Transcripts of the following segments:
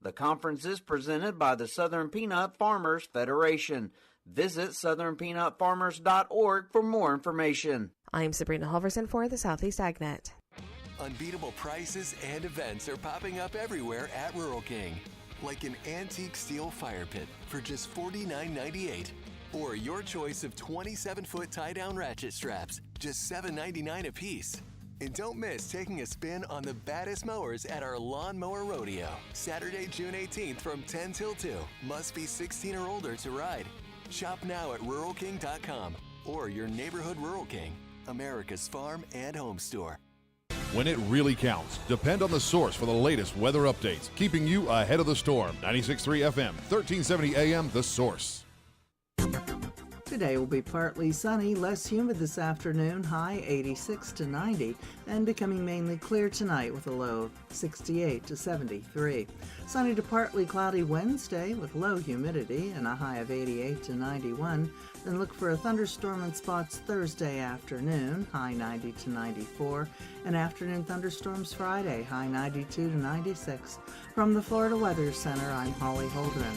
The conference is presented by the Southern Peanut Farmers Federation. Visit southernpeanutfarmers.org for more information. I'm Sabrina Halverson for the Southeast AgNet. Unbeatable prices and events are popping up everywhere at Rural King. Like an antique steel fire pit for just $49.98. Or your choice of 27-foot tie-down ratchet straps, just $7.99 a piece. And don't miss taking a spin on the baddest mowers at our Lawn Mower Rodeo, Saturday, June 18th from 10 till 2. Must be 16 or older to ride. Shop now at ruralking.com or your neighborhood Rural King, America's farm and home store. When it really counts, depend on the source for the latest weather updates, keeping you ahead of the storm. 96.3 FM, 1370 AM, The Source. Today will be partly sunny, less humid this afternoon, high 86 to 90, and becoming mainly clear tonight with a low of 68 to 73. Sunny to partly cloudy Wednesday with low humidity and a high of 88 to 91. Then look for a thunderstorm in spots Thursday afternoon, high 90 to 94, and afternoon thunderstorms Friday, high 92 to 96. From the Florida Weather Center, I'm Holly Holdren.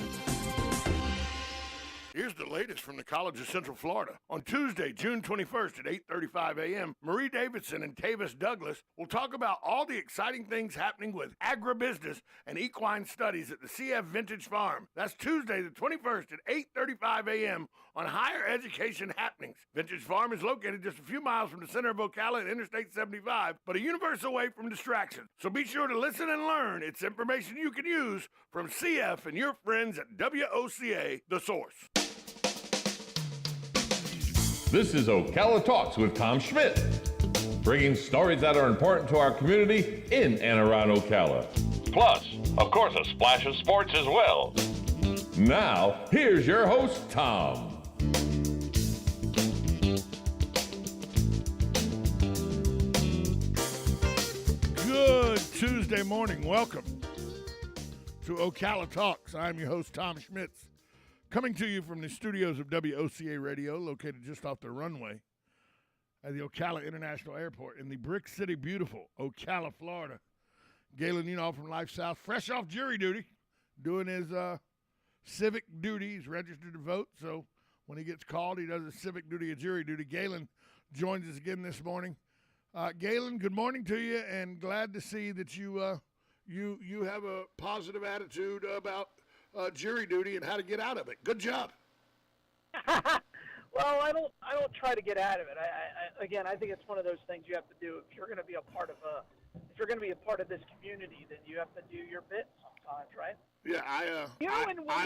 Here's the latest from the College of Central Florida. On Tuesday, June 21st at 8:35 a.m., Marie Davidson and Tavis Douglas will talk about all the exciting things happening with agribusiness and equine studies at the CF Vintage Farm. That's Tuesday the 21st at 8:35 a.m. on Higher Education Happenings. Vintage Farm is located just a few miles from the center of Ocala and Interstate 75, but a universe away from distractions. So be sure to listen and learn. It's information you can use from CF and your friends at WOCA, The Source. This is Ocala Talks with Tom Schmidt, bringing stories that are important to our community in and around Ocala. Plus, of course, a splash of sports as well. Now, here's your host, Tom. Good Tuesday morning. Welcome to Ocala Talks. I'm your host, Tom Schmitz, coming to you from the studios of WOCA Radio, located just off the runway at the Ocala International Airport in the Brick City, beautiful Ocala, Florida. Galen, you know, from Life South, fresh off jury duty, doing his civic duty. He's registered to vote, so when he gets called, he does his civic duty or jury duty. Galen joins us again this morning. Galen, good morning to you, and glad to see that you have a positive attitude about jury duty and how to get out of it. Good job. Well, I don't try to get out of it. I think it's one of those things you have to do if you're going to be a part of this community. Then you have to do your bit sometimes, right? Yeah,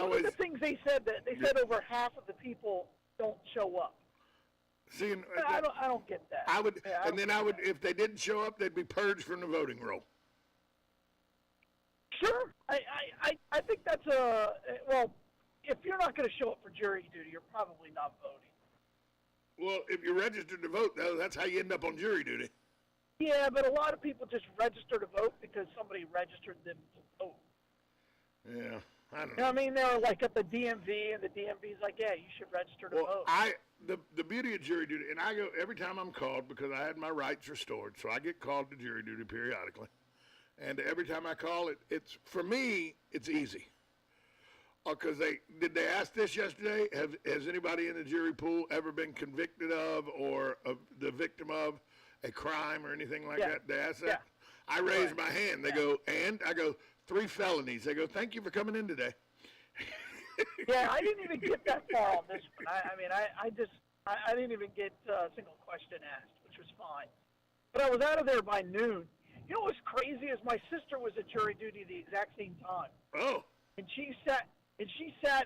one of the things they said over half of the people don't show up. See, I don't get that. I would if they didn't show up, they'd be purged from the voting roll. Sure, I think that's if you're not going to show up for jury duty, you're probably not voting. Well, if you're registered to vote, though, that's how you end up on jury duty. Yeah, but a lot of people just register to vote because somebody registered them to vote. Yeah, I don't know. You know what I mean? They're like at the DMV, and the DMV's like, yeah, you should register to vote. The beauty of jury duty, and I go every time I'm called because I had my rights restored, so I get called to jury duty periodically. And every time I call it's for me, it's easy. Because did they ask this yesterday? Has anybody in the jury pool ever been convicted of or the victim of a crime or anything like that? They asked that. Yeah. I raised my hand. They go, and I go 3 felonies. They go, thank you for coming in today. Yeah, I didn't even get that far on this one. I didn't even get a single question asked, which was fine. But I was out of there by noon. You know what's crazy is my sister was at jury duty the exact same time. Oh. And she sat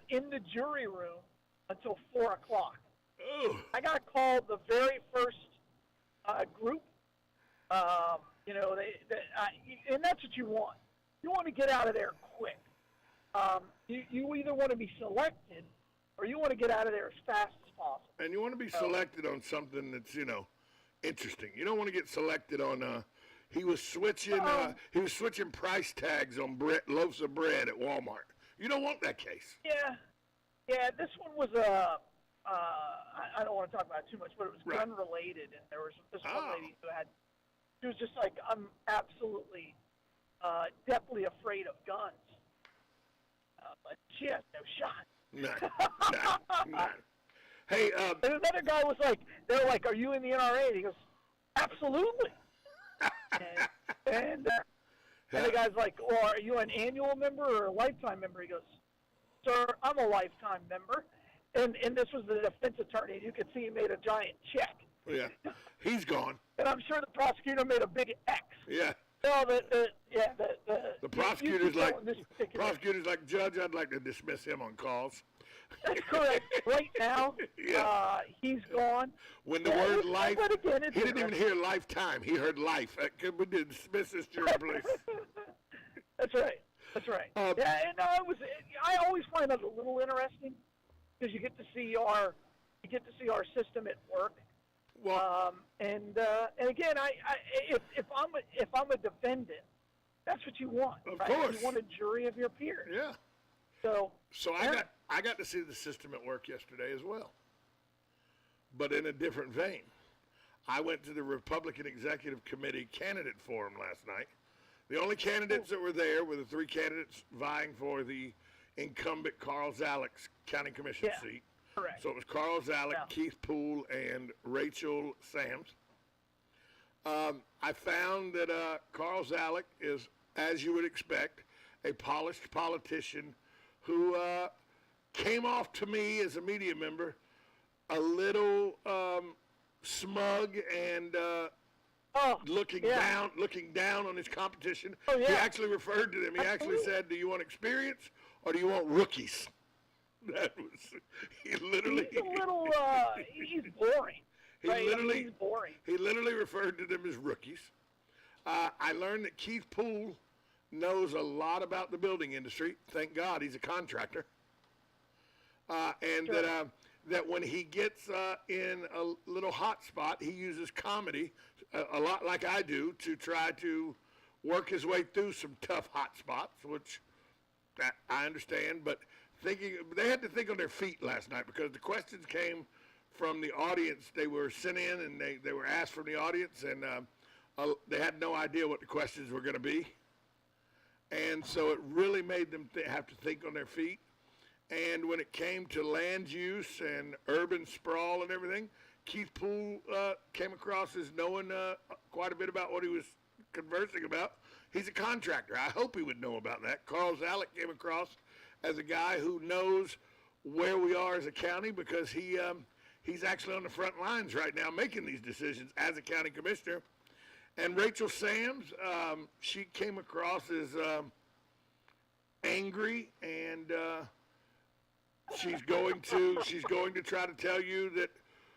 in the jury room until 4 o'clock. Oh. I got called the very first group. And that's what you want. You want to get out of there quick. You either want to be selected or you want to get out of there as fast as possible. And you want to be selected on something that's, interesting. You don't want to get selected on he was switching price tags on loaves of bread at Walmart. You don't want that case. Yeah. This one was I don't want to talk about it too much, but it was gun related, and there was this one lady she was just like, I'm absolutely deathly afraid of guns. she has no shot. No. Hey, and another guy was like, they're like, are you in the NRA? And he goes, absolutely. and the guy's like, well, are you an annual member or a lifetime member? He goes, sir, I'm a lifetime member. And this was the defense attorney. You could see he made a giant check. Yeah, he's gone. And I'm sure the prosecutor made a big X. Yeah. Well, The prosecutor's like, Judge, I'd like to dismiss him on calls. That's correct. Right now, he's gone. When the word life, but again, he didn't even hear lifetime. He heard life. Could we dismiss this jury, please? That's right. And I always find that a little interesting because you get to see our system at work. Well, and again, if I'm a defendant, that's what you want. Of right? course, you want a jury of your peers. Yeah. So I got to see the system at work yesterday as well, but in a different vein. I went to the Republican Executive Committee candidate forum last night. The only candidates that were there were the three candidates vying for the incumbent Carl Zalek's county commission seat. Correct. So it was Carl Zalek, Keith Poole, and Rachel Sams. I found that Carl Zalek is, as you would expect, a polished politician who came off to me as a media member a little smug and looking down on his competition. Oh, yeah. He actually referred to them. He actually said, "Do you want experience or do you want rookies?" That was he literally. He's a little. He's boring. He's boring. He literally referred to them as rookies. I learned that Keith Poole knows a lot about the building industry. Thank God he's a contractor. And sure. that when he gets in a little hot spot, he uses comedy a lot like I do to try to work his way through some tough hot spots, which I understand. But they had to think on their feet last night because the questions came from the audience. They were sent in and they were asked from the audience, and they had no idea what the questions were going to be. And so it really made them have to think on their feet. And when it came to land use and urban sprawl and everything, Keith Poole came across as knowing quite a bit about what he was conversing about. He's a contractor. I hope he would know about that. Carl Zalek came across as a guy who knows where we are as a county because he's actually on the front lines right now making these decisions as a county commissioner. And Rachel Sams, she came across as angry, and she's going to try to tell you that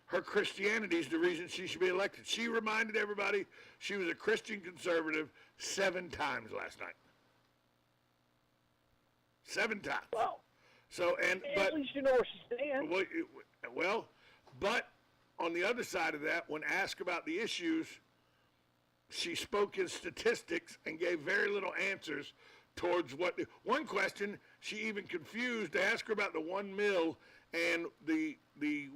her Christianity is the reason she should be elected. She reminded everybody she was a Christian conservative 7 times last night. 7 times. Wow. So at least you know where she stands. Well, but on the other side of that, when asked about the issues, she spoke in statistics and gave very little answers towards one question. She even confused. They asked her about the 1 mil and the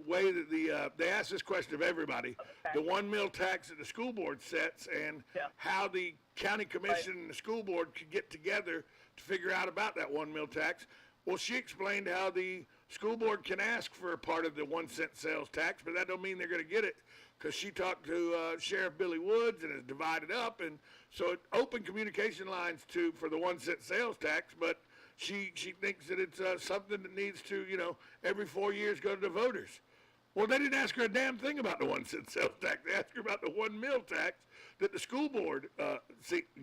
way that they asked this question of everybody, the 1 mil tax that the school board sets, and how the county commission and the school board could get together to figure out about that 1 mil tax. Well, she explained how the school board can ask for a part of the 1 cent sales tax, but that don't mean they're going to get it, because she talked to Sheriff Billy Woods and it's divided up, and so it opened communication lines for the 1 cent sales tax, but she thinks that it's something that needs to, every 4 years go to the voters. Well, they didn't ask her a damn thing about the 1 cent sales tax. They asked her about the 1 mil tax that the school board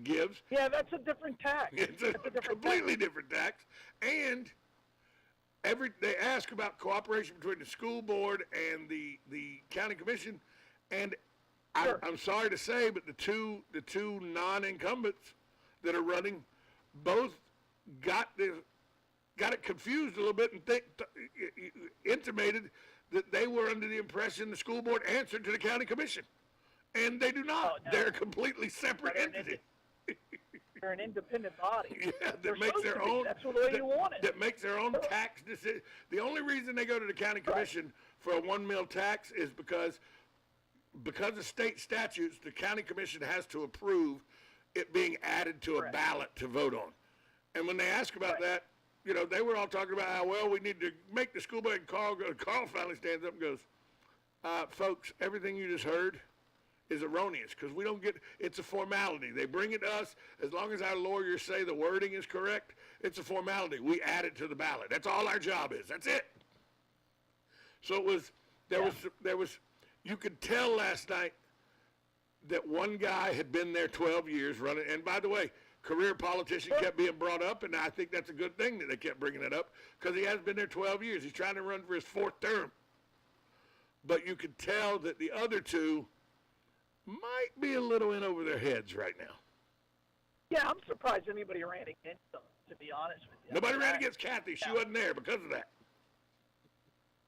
gives. Yeah, that's a different tax. It's a completely different tax. And they ask about cooperation between the school board and the county commission. And sure. I'm sorry to say, but the two non-incumbents that are running both got it confused a little bit and intimated that they were under the impression the school board answered to the county commission, and they do not. Oh, no. They're a completely separate entity. They're an independent body. Yeah, that makes their own. That's the way you want it. That makes their own tax decision. The only reason they go to the county commission for a 1 mil tax is because of state statutes. The county commission has to approve it being added to a ballot to vote on. And when they ask about that, they were all talking about how, well, we need to make the school bus. Carl finally stands up and goes, folks, everything you just heard is erroneous because we don't get, it's a formality. They bring it to us. As long as our lawyers say the wording is correct, it's a formality. We add it to the ballot. That's all our job is. That's it. So it was, there was, you could tell last night that one guy had been there 12 years running, and by the way, career politician kept being brought up, and I think that's a good thing that they kept bringing it up because he has been there 12 years. He's trying to run for his 4th term. But you could tell that the other two might be a little in over their heads right now. Yeah, I'm surprised anybody ran against them, to be honest with you. Nobody ran against Kathy. She wasn't there because of that.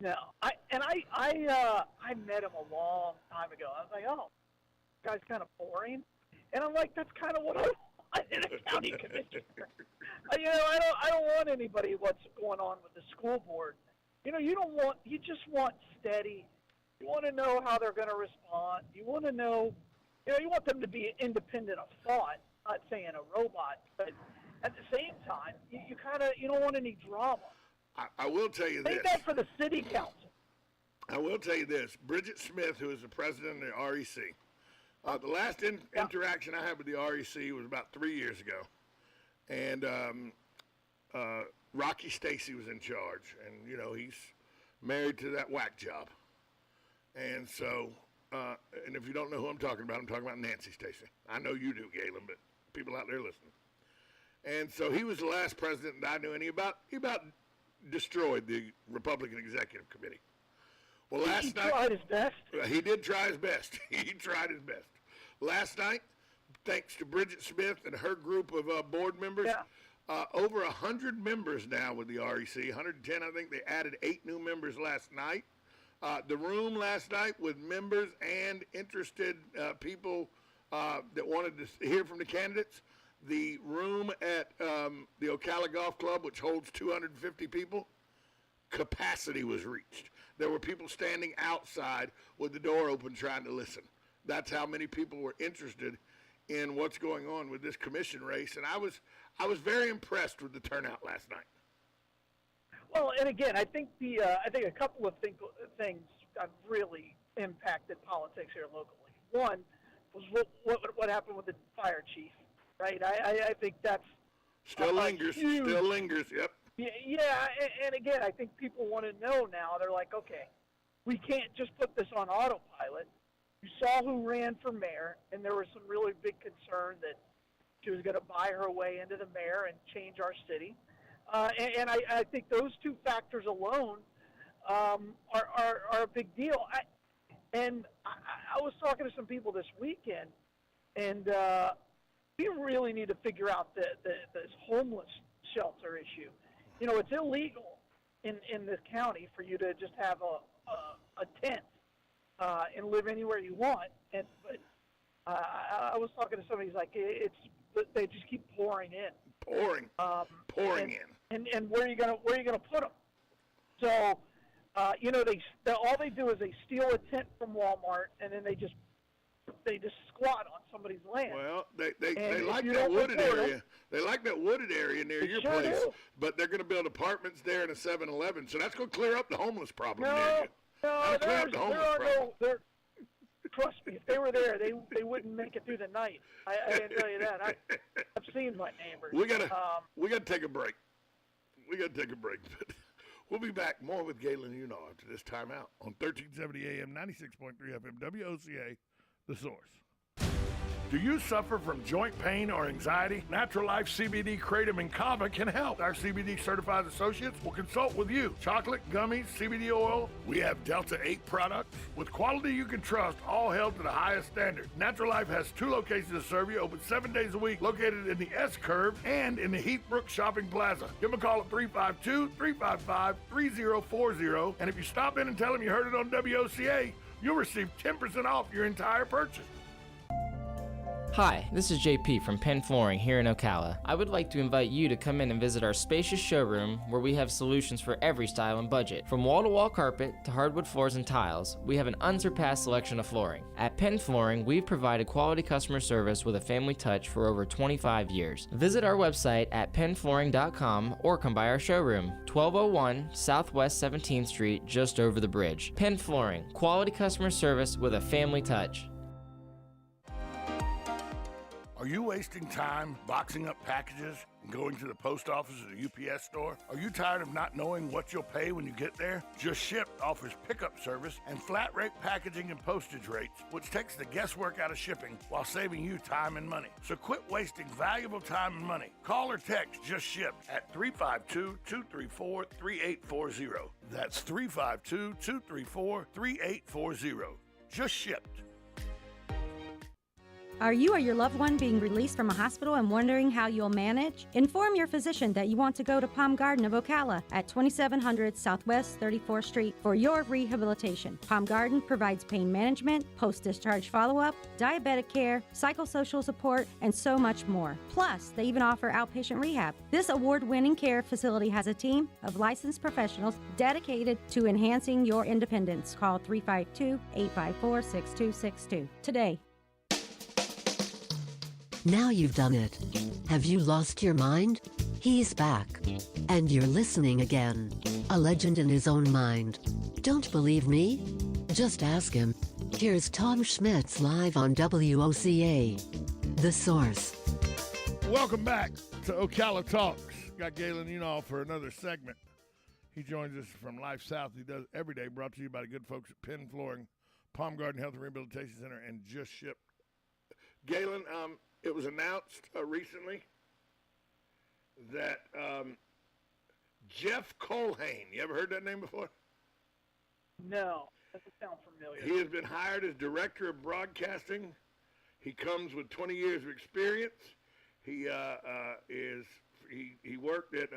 No, I met him a long time ago. I was like, oh, this guy's kind of boring, and I'm like, that's kind of what I want in a county commissioner. I don't want anybody what's going on with the school board. You just want steady. You want to know how they're going to respond. You want to know, you want them to be independent of thought. Not saying a robot, but at the same time, you don't want any drama. I will tell you this. Take that for the city council. I will tell you this. Bridget Smith, who is the president of the REC, the last interaction I had with the REC was about 3 years ago, and Rocky Stacy was in charge, and he's married to that whack job, and so and if you don't know who I'm talking about Nancy Stacy. I know you do, Galen, but people out there listening. And so he was the last president that I knew, and he about destroyed the Republican Executive Committee. Well, last night, tried his best. He did try his best. He tried his best. Last night, thanks to Bridget Smith and her group of board members, over 100 members now with the REC, 110, I think. They added 8 new members last night. The room last night with members and interested people that wanted to hear from the candidates. The room at the Ocala Golf Club, which holds 250 people, capacity was reached. There were people standing outside with the door open trying to listen. That's how many people were interested in what's going on with this commission race, and I was very impressed with the turnout last night. Well, and again, I think a couple of things have really impacted politics here locally. One was what happened with the fire chief, right? I think that's still lingers. Yep. Yeah, and again, I think people want to know now. They're like, okay, we can't just put this on autopilot. You saw who ran for mayor, and there was some really big concern that she was going to buy her way into the mayor and change our city. And I think those two factors alone are a big deal. I was talking to some people this weekend, and we really need to figure out this homeless shelter issue. It's illegal in this county for you to just have a tent and live anywhere you want. But I was talking to somebody who's like, they just keep pouring in. Pouring in. And where are you gonna put them? So, all they do is they steal a tent from Walmart and then they just squat on somebody's land. Well, they like that wooded area. They like that wooded area near your place, but they're going to build apartments there in a 7-Eleven. So that's going to clear up the homeless problem. Trust me, if they were there, they wouldn't make it through the night. I can tell you that. I've seen my neighbors. We gotta take a break. But we'll be back more with Galen Unar after this timeout on 1370 AM, 96.3 FM, WOCA, The Source. Do you suffer from joint pain or anxiety? Natural Life CBD Kratom and Kava can help. Our CBD certified associates will consult with you. Chocolate, gummies, CBD oil. We have Delta 8 products with quality you can trust, all held to the highest standard. Natural Life has 2 locations to serve you, open 7 days a week, located in the S-Curve and in the Heathbrook Shopping Plaza. Give them a call at 352-355-3040. And if you stop in and tell them you heard it on WOCA, you'll receive 10% off your entire purchase. Hi, this is JP from Penn Flooring here in Ocala. I would like to invite you to come in and visit our spacious showroom where we have solutions for every style and budget. From wall-to-wall carpet to hardwood floors and tiles, we have an unsurpassed selection of flooring. At Penn Flooring, we've provided quality customer service with a family touch for over 25 years. Visit our website at pennflooring.com or come by our showroom, 1201 Southwest 17th Street, just over the bridge. Penn Flooring, quality customer service with a family touch. Are you wasting time boxing up packages and going to the post office or the UPS store? Are you tired of not knowing what you'll pay when you get there? Just Ship offers pickup service and flat rate packaging and postage rates, which takes the guesswork out of shipping while saving you time and money. So quit wasting valuable time and money. Call or text Just Ship at 352-234-3840. That's 352-234-3840. Just Shipped. Are you or your loved one being released from a hospital and wondering how you'll manage? Inform your physician that you want to go to Palm Garden of Ocala at 2700 Southwest 34th Street for your rehabilitation. Palm Garden provides pain management, post-discharge follow-up, diabetic care, psychosocial support, and so much more. Plus, they even offer outpatient rehab. This award-winning care facility has a team of licensed professionals dedicated to enhancing your independence. Call 352-854-6262 today. Now you've done it. Have you lost your mind? He's back. And you're listening again. A legend in his own mind. Don't believe me? Just ask him. Here's Tom Schmitz live on WOCA. The Source. Welcome back to Ocala Talks. Got Galen Unall for another segment. He joins us from Life South. He does every day, brought to you by the good folks at Penn Flooring, Palm Garden Health and Rehabilitation Center, and Just Ship. Galen, it was announced recently that Jeff Colhane, you ever heard that name before? No, doesn't sound familiar. He has been hired as Director of Broadcasting. He comes with 20 years of experience. He worked at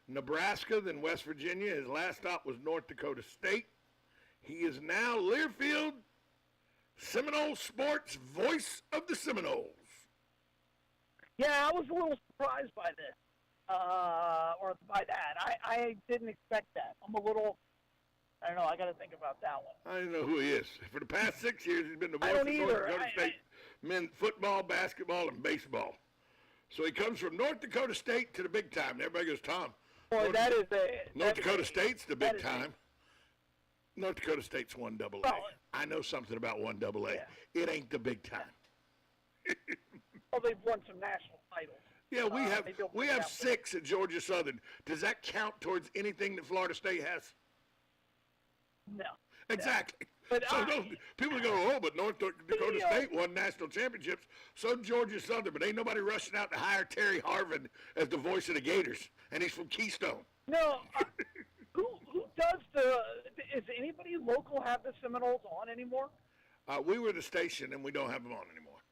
Nebraska, then West Virginia. His last stop was North Dakota State. He is now Learfield Seminole Sports Voice of the Seminoles. Yeah, I was a little surprised by this, or by that. I didn't expect that. I don't know, I got to think about that one. I don't know who he is. For the past 6 years, he's been the voice of North Dakota State men football, basketball, and baseball. So he comes from North Dakota State to the big time. And everybody goes, Tom. Boy, North Dakota State's the big time. North Dakota State's 1AA. Well, I know something about 1AA. Yeah. It ain't the big time. Well, they've won some national titles. Yeah, we have 6 at Georgia Southern. Does that count towards anything that Florida State has? No. Exactly. But people go, but North Dakota State won national championships. So did Georgia Southern, but ain't nobody rushing out to hire Terry Harvin as the voice of the Gators, and he's from Keystone. No. Who does is anybody local have the Seminoles on anymore? We were the station, and we don't have them on anymore.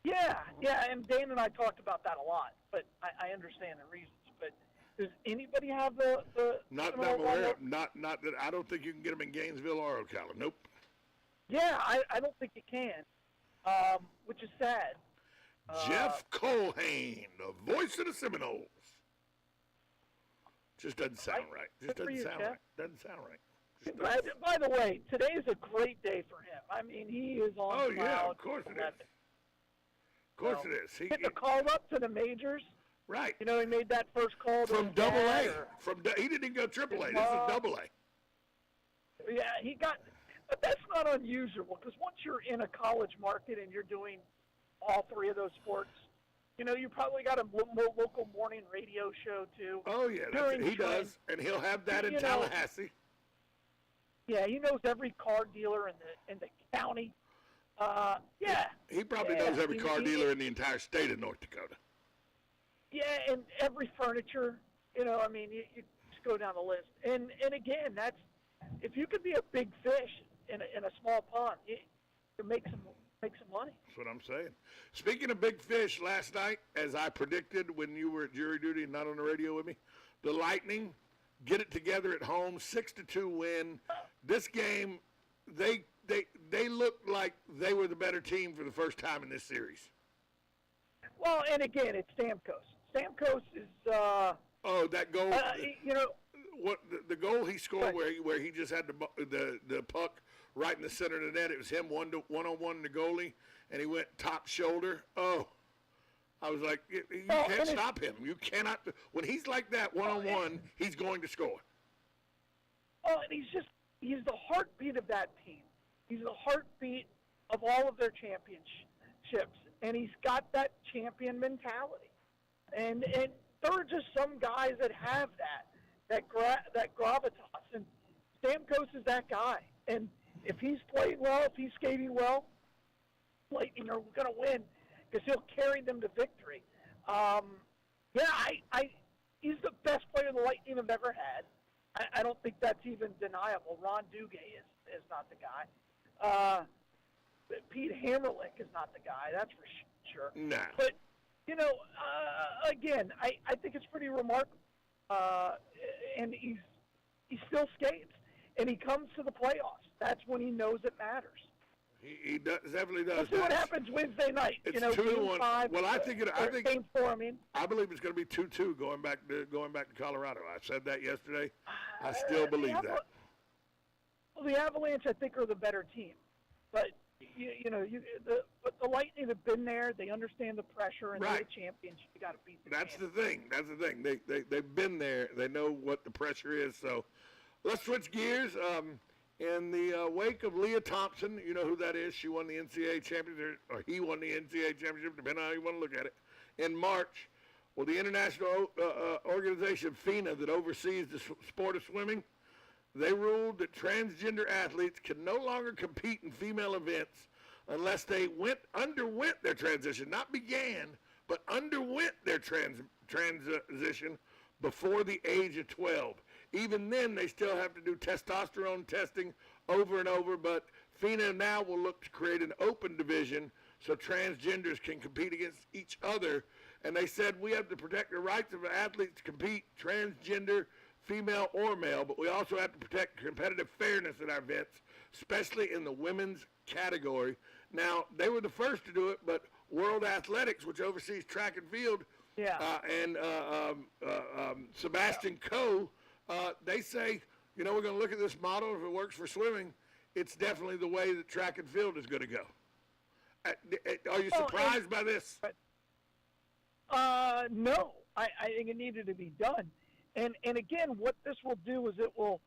Yeah, and Dan and I talked about that a lot, but I understand the reasons. But does anybody have the Not that I'm aware of. Not that I don't think you can get them in Gainesville or Ocala. Nope. Yeah, I don't think you can, which is sad. Jeff Colhane, the voice of the Seminoles. Just doesn't sound right. Just doesn't sound right. Doesn't sound right. By the way, today is a great day for him. I mean, he is on. Oh yeah, of course it is. Of course it is. He the call up to the majors. Right. You know, he made that first call from AA. He didn't even go AAA. This is AA. Yeah, he got. But that's not unusual because once you're in a college market and you're doing all 3 of those sports, you know, you probably got a local morning radio show too. Oh yeah, he does, and he'll have that in Tallahassee. Yeah, he knows every car dealer in the county. Yeah. He probably knows every car dealer in the entire state of North Dakota. Yeah, and every furniture. You know, I mean, you just go down the list. And again, that's if you could be a big fish in a small pond, you make some money. That's what I'm saying. Speaking of big fish, last night, as I predicted when you were at jury duty and not on the radio with me, the Lightning get it together at home, 6-2 win. This game, they they looked like they were the better team for the first time in this series. Well, and again, it's Stamkos. Stamkos is. That goal. What the goal he scored where he just had the puck right in the center of the net. It was him one-on-one the goalie, and he went top shoulder. Oh, I was like, you can't stop him. You cannot. When he's like that one-on-one, he's going to score. Oh, and he's the heartbeat of that team. He's the heartbeat of all of their championships, and he's got that champion mentality. And there are just some guys that have that gravitas, and Stamkos is that guy. And if he's playing well, if he's skating well, Lightning are going to win because he'll carry them to victory. He's the best player the Lightning have ever had. I don't think that's even deniable. Ron Duguay is not the guy. Pete Hammerlick is not the guy. That's for sure. Nah. But, again, I think it's pretty remarkable. And he still skates. And he comes to the playoffs. That's when he knows it matters. He definitely does. Let's see what happens Wednesday night. It's 2-1. 5, well, I think game 4. I believe it's going to be 2-2 going back to Colorado. I said that yesterday. I still believe that. Well, the Avalanche, I think, are the better team, but but the Lightning have been there. They understand the pressure, and they're the champions. You got to beat the That's the thing. They've been there. They know what the pressure is. So let's switch gears. In the wake of Leah Thompson, you know who that is. She won the NCAA championship, or he won the NCAA championship, depending on how you want to look at it, in March. Well, the international organization FINA that oversees the sport of swimming, they ruled that transgender athletes can no longer compete in female events unless they underwent their transition, not began, but underwent their transition before the age of 12. Even then, they still have to do testosterone testing over and over, but FINA now will look to create an open division so transgenders can compete against each other. And they said we have to protect the rights of athletes to compete, transgender, female or male, but we also have to protect competitive fairness at our events, especially in the women's category. Now, they were the first to do it, but World Athletics, which oversees track and field, and Sebastian Coe, they say, we're going to look at this model. If it works for swimming, it's definitely the way that track and field is going to go. Are you surprised by this? No. I think it needed to be done. And again, what this will do is it will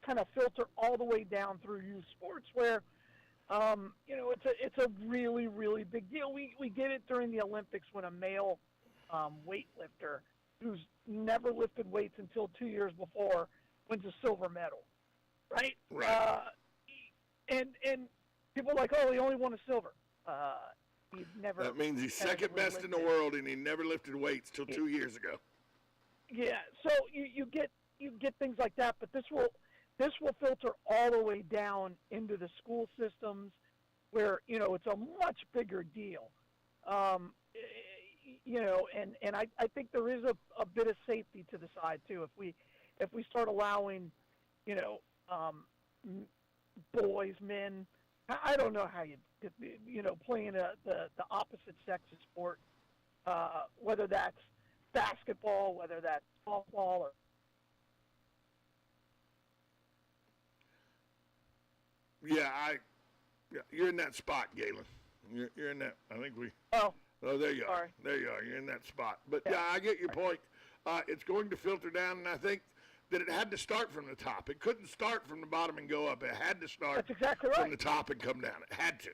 kind of filter all the way down through youth sports where, it's a really, really big deal. We get it during the Olympics when a male weightlifter who's never lifted weights until 2 years before wins a silver medal, right? Right. And people are like, oh, he only won a silver. He never. That means he's second best in the world, and he never lifted weights till 2 years ago. Yeah, so you get things like that, but this will filter all the way down into the school systems, where it's a much bigger deal. And I think there is a bit of safety to the side too. If we start allowing, boys, men, I don't know how playing the opposite sex of sport, whether that's basketball, whether that's softball, or you're in that spot, Galen. You're in that. I think we. Oh, there you sorry. are. There you are. You're in that spot. But I get your point. It's going to filter down, and I think that it had to start from the top. It couldn't start from the bottom and go up. It had to start That's exactly right. from the top and come down. It had to.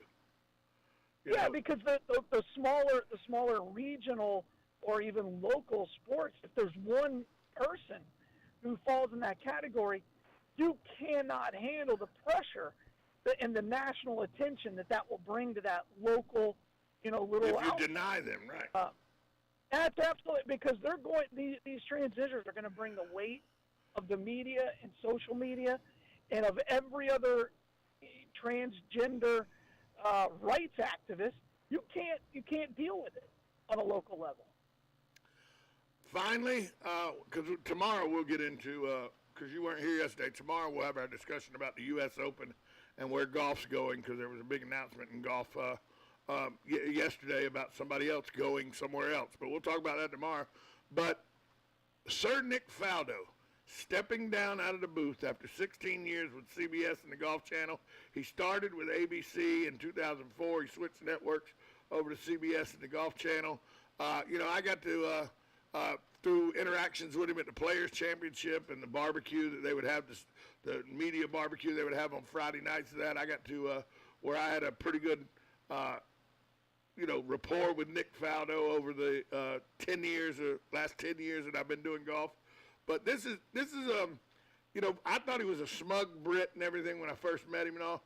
Because the smaller regional or even local sports, if there's one person who falls in that category, you cannot handle the pressure and the national attention that will bring to that local, little If you outfit. deny them, right. That's absolutely, because they're going. These transgenders are going to bring the weight of the media and social media, and of every other transgender rights activist. You can't deal with it on a local level. Finally, because tomorrow we'll get into, because you weren't here yesterday, tomorrow we'll have our discussion about the U.S. Open and where golf's going, because there was a big announcement in golf yesterday about somebody else going somewhere else. But we'll talk about that tomorrow. But Sir Nick Faldo stepping down out of the booth after 16 years with CBS and the Golf Channel. He started with ABC in 2004. He switched networks over to CBS and the Golf Channel. I got to, through interactions with him at the Players' Championship and the barbecue that they would have, the media barbecue they would have on Friday nights of that, I got to where I had a pretty good, rapport with Nick Faldo over the last 10 years that I've been doing golf. But this is I thought he was a smug Brit and everything when I first met him and all.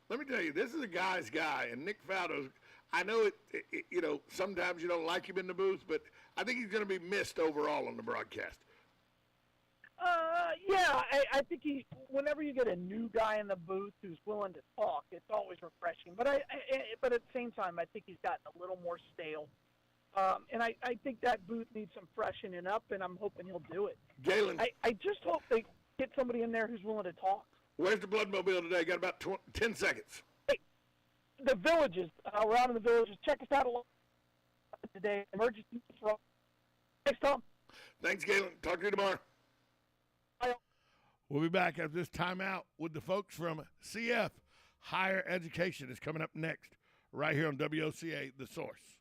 Let me tell you, this is a guy's guy, and Nick Faldo's. I know sometimes you don't like him in the booth, but I think he's going to be missed overall on the broadcast. I think whenever you get a new guy in the booth who's willing to talk, it's always refreshing. But but at the same time, I think he's gotten a little more stale. And I think that booth needs some freshening up, and I'm hoping he'll do it. Galen, I just hope they get somebody in there who's willing to talk. Where's the Bloodmobile today? Got about 10 seconds. Hey, the Villages. We're out in the Villages. Check us out today. Emergency. Thanks, Tom. Thanks, Galen. Talk to you tomorrow. Bye. We'll be back after this timeout with the folks from CF. Higher Education is coming up next, right here on WOCA, The Source.